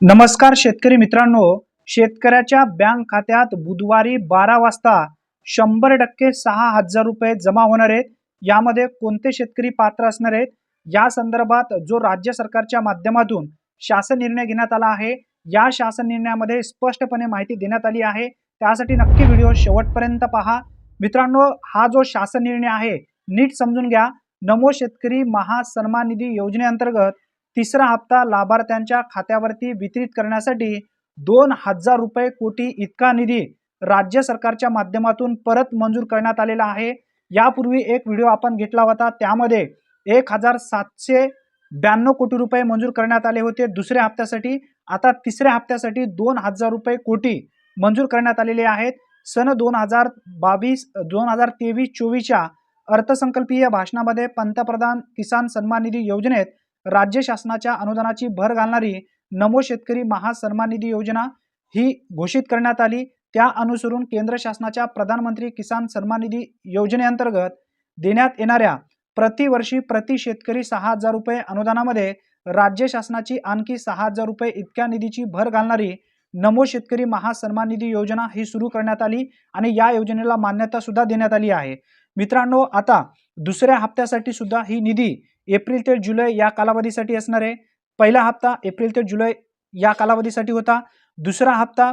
नमस्कार शेतकरी मित्रांनो, शेतकऱ्याच्या बँक खात्यात बुधवारी 12 वाजता 100% 6,000 रुपये जमा होणार आहेत. यामध्ये कोणते शेतकरी पात्र असणार आहेत या संदर्भात जो राज्य सरकारच्या माध्यमातून शासन निर्णय घेण्यात आला आहे, या शासन निर्णयामध्ये स्पष्टपणे माहिती देण्यात आली आहे. त्यासाठी नक्की व्हिडिओ शेवटपर्यंत पहा. मित्रांनो, हा जो शासन निर्णय आहे नीट समजून घ्या. नमो शेतकरी महासन्मान निधी योजनेअंतर्गत तिसरा हप्ता लाभार्थ्यांच्या खात्यावरती वितरित करण्यासाठी 2,000 रुपये कोटी इतका निधी राज्य सरकारच्या माध्यमातून परत मंजूर करण्यात आलेला आहे. यापूर्वी एक व्हिडिओ आपण घेतला होता, त्यामध्ये 1,792 कोटी रुपये मंजूर करण्यात आले होते दुसऱ्या हप्त्यासाठी. आता तिसऱ्या हप्त्यासाठी 2,000 रुपये कोटी मंजूर करण्यात आलेले आहेत. सन 2023-24च्या अर्थसंकल्पीय भाषणामध्ये पंतप्रधान किसान सन्मान निधी योजनेत राज्य शासनाच्या अनुदानाची भर घालणारी नमो शेतकरी महासन्मान निधी योजना ही घोषित करण्यात आली. त्या अनुसरून केंद्र शासनाच्या प्रधानमंत्री किसान सन्मान निधी योजनेअंतर्गत देण्यात येणाऱ्या प्रतिवर्षी प्रति शेतकरी 6,000 रुपये अनुदानामध्ये राज्य शासनाची आणखी 6,000 रुपये इतक्या निधीची भर घालणारी नमो शेतकरी महासन्मान निधी योजना ही सुरू करण्यात आली आणि या योजनेला मान्यता सुद्धा देण्यात आली आहे. मित्रांनो, आता दुसऱ्या हप्त्यासाठी सुद्धा ही निधी एप्रिल ते जुलै या कालावधीसाठी असणार आहे. पहिला हप्ता एप्रिल ते जुलै या कालावधीसाठी होता, दुसरा हप्ता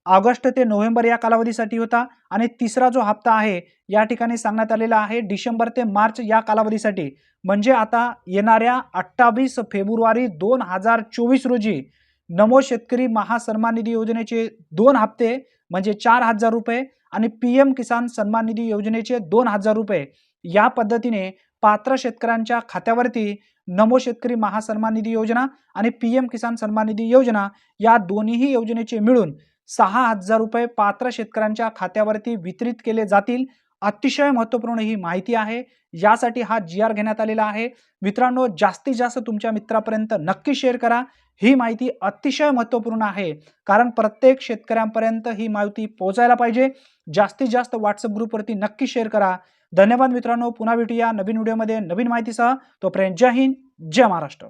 ऑगस्ट ते नोव्हेंबर या कालावधीसाठी होता आणि तिसरा जो हप्ता आहे या ठिकाणी सांगण्यात आलेला आहे डिसेंबर ते मार्च या कालावधीसाठी. म्हणजे आता येणाऱ्या 28 फेब्रुवारी 2024 रोजी नमो शेतकरी महासन्मान निधी योजनेचे 2 हप्ते म्हणजे 4,000 रुपये आणि PM किसान सन्मान निधी योजनेचे 2,000 रुपये या पद्धतीने पात्र शेतकऱ्यांच्या खात्यावरती नमो शेतकरी महासन्मान निधी योजना आणि PM किसान सन्मान निधी योजना या दोन्ही योजनेचे मिळून 6,000 रुपये पात्र शेतकऱ्यांच्या खात्यावरती वितरित केले जातील. अतिशय महत्त्वपूर्ण ही माहिती आहे. यासाठी हा GR घेण्यात आलेला आहे. मित्रांनो, जास्तीत जास्त तुमच्या मित्रांपर्यंत नक्की शेअर करा. ही माहिती अतिशय महत्त्वपूर्ण आहे, कारण प्रत्येक शेतकऱ्यांपर्यंत ही माहिती पोहोचायला पाहिजे. जास्तीत जास्त WhatsApp ग्रुपवरती नक्की शेअर करा. धन्यवाद मित्रांनो. पुन्हा भेटूया नवीन व्हिडिओमध्ये नवीन माहितीसह. तोपर्यंत जय हिंद, जय महाराष्ट्र.